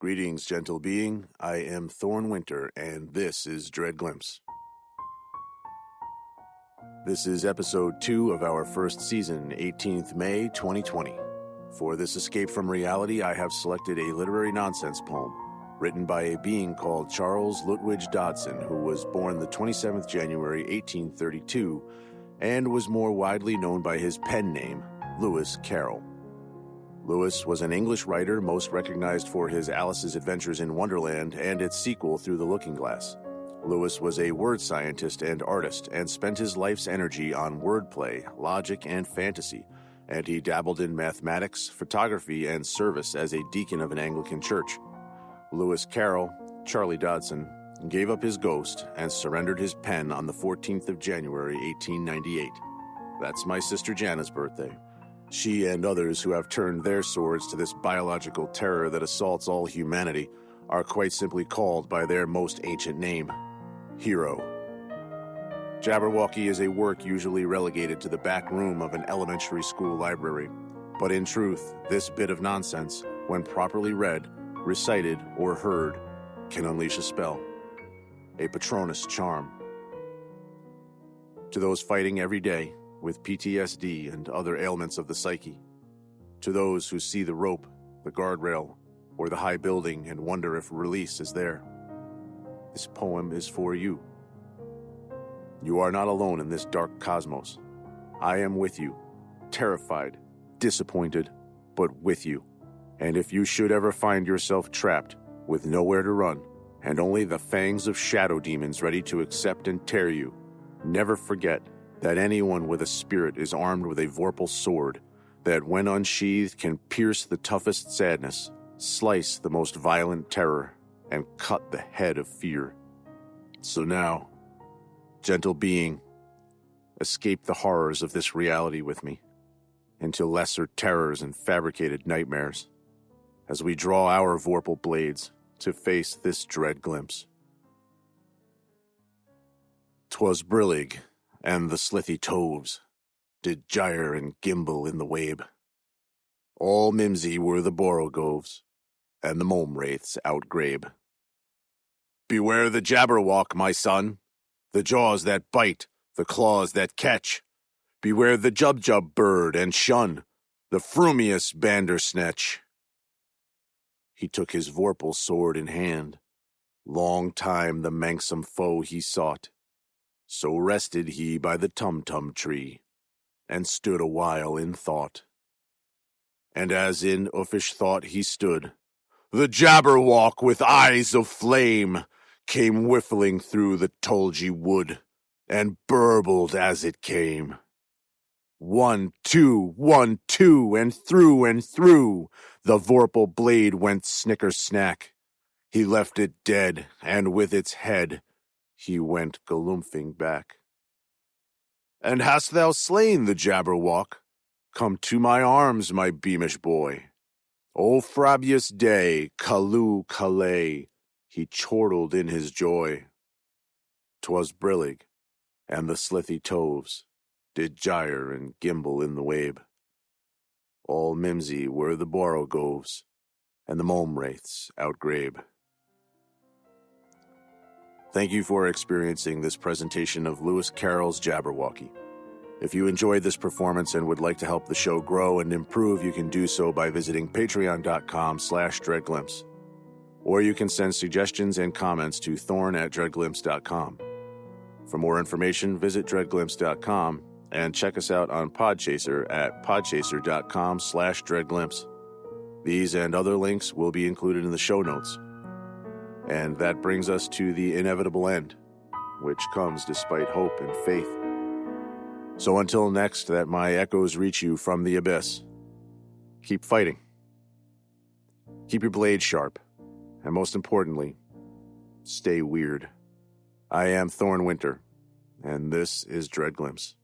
Greetings, gentle being. I am Thorn Winter, and this is Dread Glimpse. This is episode 2 of our first season, 18th May 2020. For this escape from reality, I have selected a literary nonsense poem written by a being called Charles Lutwidge Dodgson, who was born the 27th January 1832 and was more widely known by his pen name, Lewis Carroll. Lewis was an English writer most recognized for his Alice's Adventures in Wonderland and its sequel, Through the Looking Glass. Lewis was a word scientist and artist and spent his life's energy on wordplay, logic, and fantasy, and he dabbled in mathematics, photography, and service as a deacon of an Anglican church. Lewis Carroll, Charlie Dodgson, gave up his ghost and surrendered his pen on the 14th of January, 1898. That's my sister Jana's birthday. She and others who have turned their swords to this biological terror that assaults all humanity are quite simply called by their most ancient name, hero. Jabberwocky is a work usually relegated to the back room of an elementary school library, but in truth, this bit of nonsense, when properly read, recited, or heard, can unleash a spell, a Patronus charm. To those fighting every day with PTSD and other ailments of the psyche, to those who see the rope, the guardrail, or the high building and wonder if release is there, this poem is for you. You are not alone in this dark cosmos. I am with you, terrified, disappointed, but with you. And if you should ever find yourself trapped, with nowhere to run, and only the fangs of shadow demons ready to accept and tear you, never forget that anyone with a spirit is armed with a vorpal sword that, when unsheathed, can pierce the toughest sadness, slice the most violent terror, and cut the head of fear. So now, gentle being, escape the horrors of this reality with me into lesser terrors and fabricated nightmares as we draw our vorpal blades to face this dread glimpse. 'Twas brillig, and the slithy toves did gyre and gimble in the wabe. All mimsy were the borogoves, and the mome wraiths outgrabe. Beware the Jabberwock, my son, the jaws that bite, the claws that catch. Beware the jub bird, and shun the frumious bandersnatch. He took his vorpal sword in hand. Long time the manxome foe he sought. So rested he by the tum-tum tree, and stood a while in thought. And as in uffish thought he stood, the Jabberwock with eyes of flame came whiffling through the tulgey wood, and burbled as it came. 1, 2, 1, 2, and through, the vorpal blade went snicker-snack. He left it dead, and with its head he went galumphing back. And hast thou slain the Jabberwock? Come to my arms, my beamish boy. O Fabius Day, Calloo Calais, he chortled in his joy. 'Twas brillig, and the slithy toves did gyre and gimble in the wabe. All mimsy were the borogoves, and the mome wraiths outgrabe. Thank you for experiencing this presentation of Lewis Carroll's Jabberwocky. If you enjoyed this performance and would like to help the show grow and improve, you can do so by visiting patreon.com/dreadglimpse. Or you can send suggestions and comments to thorn@dreadglimpse.com. For more information, visit dreadglimpse.com and check us out on Podchaser at podchaser.com/dreadglimpse. These and other links will be included in the show notes. And that brings us to the inevitable end, which comes despite hope and faith. So until next, that my echoes reach you from the abyss, keep fighting. Keep your blade sharp. And most importantly, stay weird. I am Thorn Winter, and this is Dread Glimpse.